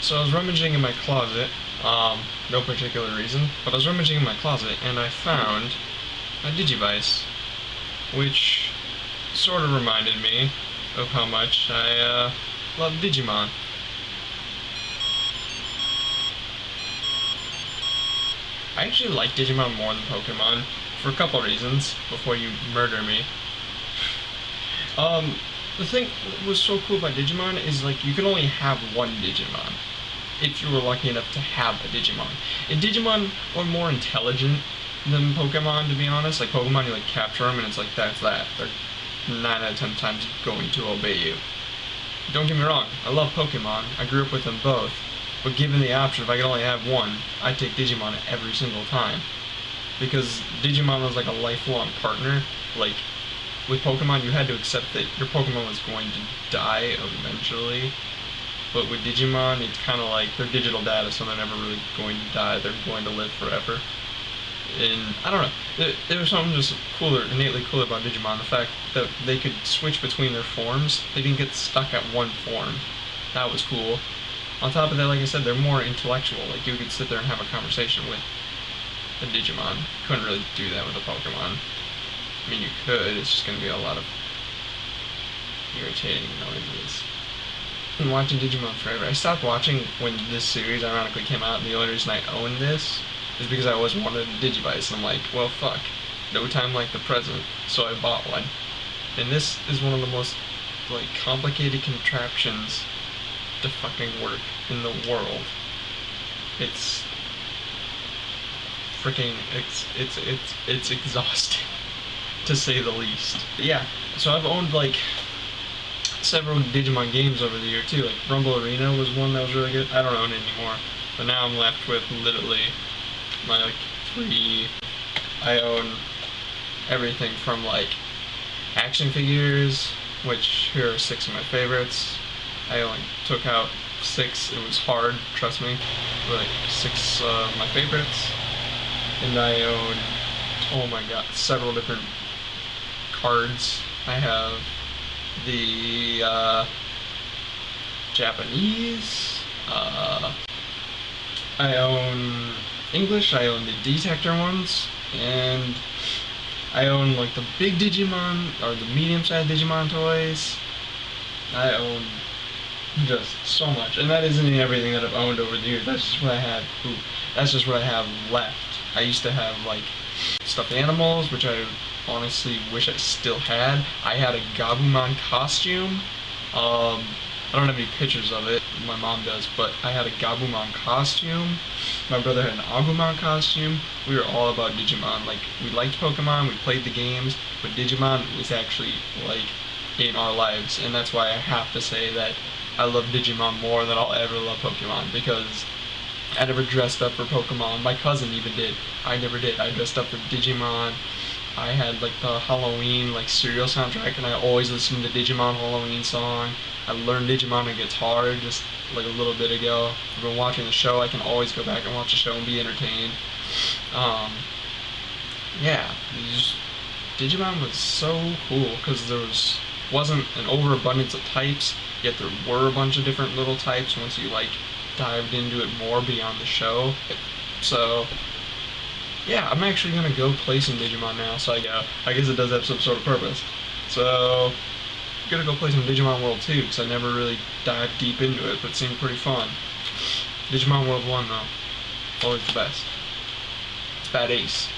So I was rummaging in my closet, no particular reason, but I was rummaging in my closet and I found a Digivice, which sort of reminded me of how much I love Digimon. I actually like Digimon more than Pokemon for a couple reasons before you murder me. The thing that was so cool about Digimon is like you can only have one Digimon if you were lucky enough to have a Digimon. And Digimon are more intelligent than Pokemon, to be honest. Like Pokemon, you like capture them and it's like that's that. They're 9 out of 10 times going to obey you. Don't get me wrong, I love Pokemon. I grew up with them both. But given the option, if I could only have one, I'd take Digimon every single time. Because Digimon was like a lifelong partner. Like, with Pokemon, you had to accept that your Pokemon was going to die eventually. But with Digimon, it's kind of like they're digital data, so they're never really going to die. They're going to live forever. And I don't know, there was something just cooler, innately cooler about Digimon. The fact that they could switch between their forms. They didn't get stuck at one form. That was cool. On top of that, like I said, they're more intellectual. Like, you could sit there and have a conversation with a Digimon. You couldn't really do that with a Pokemon. I mean, you could, it's just going to be a lot of irritating noises. I've been watching Digimon forever. I stopped watching when this series ironically came out, and the only reason I own this is because I always wanted a Digivice, and I'm like, well, fuck. No time like the present, so I bought one. And this is one of the most, like, complicated contraptions to fucking work in the world. It's freaking, it's exhausting, to say the least. Yeah, so I've owned, like, several Digimon games over the year, too. Like, Rumble Arena was one that was really good. I don't own it anymore. But now I'm left with literally my, like, 3... I own everything from, like, action figures, which here are 6 of my favorites. I only took out 6. It was hard, trust me. Like 6 of my favorites. And I own, oh my god, several different cards. I have the Japanese. I own English. I own the D-Tector ones. And I own like the big Digimon, or the medium-sized Digimon toys. I own just so much, and that isn't even everything that I've owned over the years. That's just what I have. Ooh, that's just what I have left. I used to have like stuffed animals, which I honestly wish I still had. I had a Gabumon costume. I don't have any pictures of it. My mom does, but I had a Gabumon costume. My brother had an Agumon costume. We were all about Digimon. Like, we liked Pokemon, we played the games, but Digimon was actually like in our lives, and that's why I have to say that I love Digimon more than I'll ever love Pokemon, because I never dressed up for Pokemon. My cousin even did. I never did. I dressed up for Digimon. I had like the Halloween like cereal soundtrack, and I always listened to Digimon Halloween song. I learned Digimon on guitar just like a little bit ago. I've been watching the show. I can always go back and watch the show and be entertained. Yeah, Digimon was so cool because there wasn't an overabundance of types, yet there were a bunch of different little types once you like dived into it more beyond the show. So yeah, I'm actually gonna go play some Digimon now, so I guess it does have some sort of purpose. So I'm gonna go play some Digimon World 2, because I never really dived deep into it, but it seemed pretty fun. Digimon World 1 though, always the best. It's bad ace.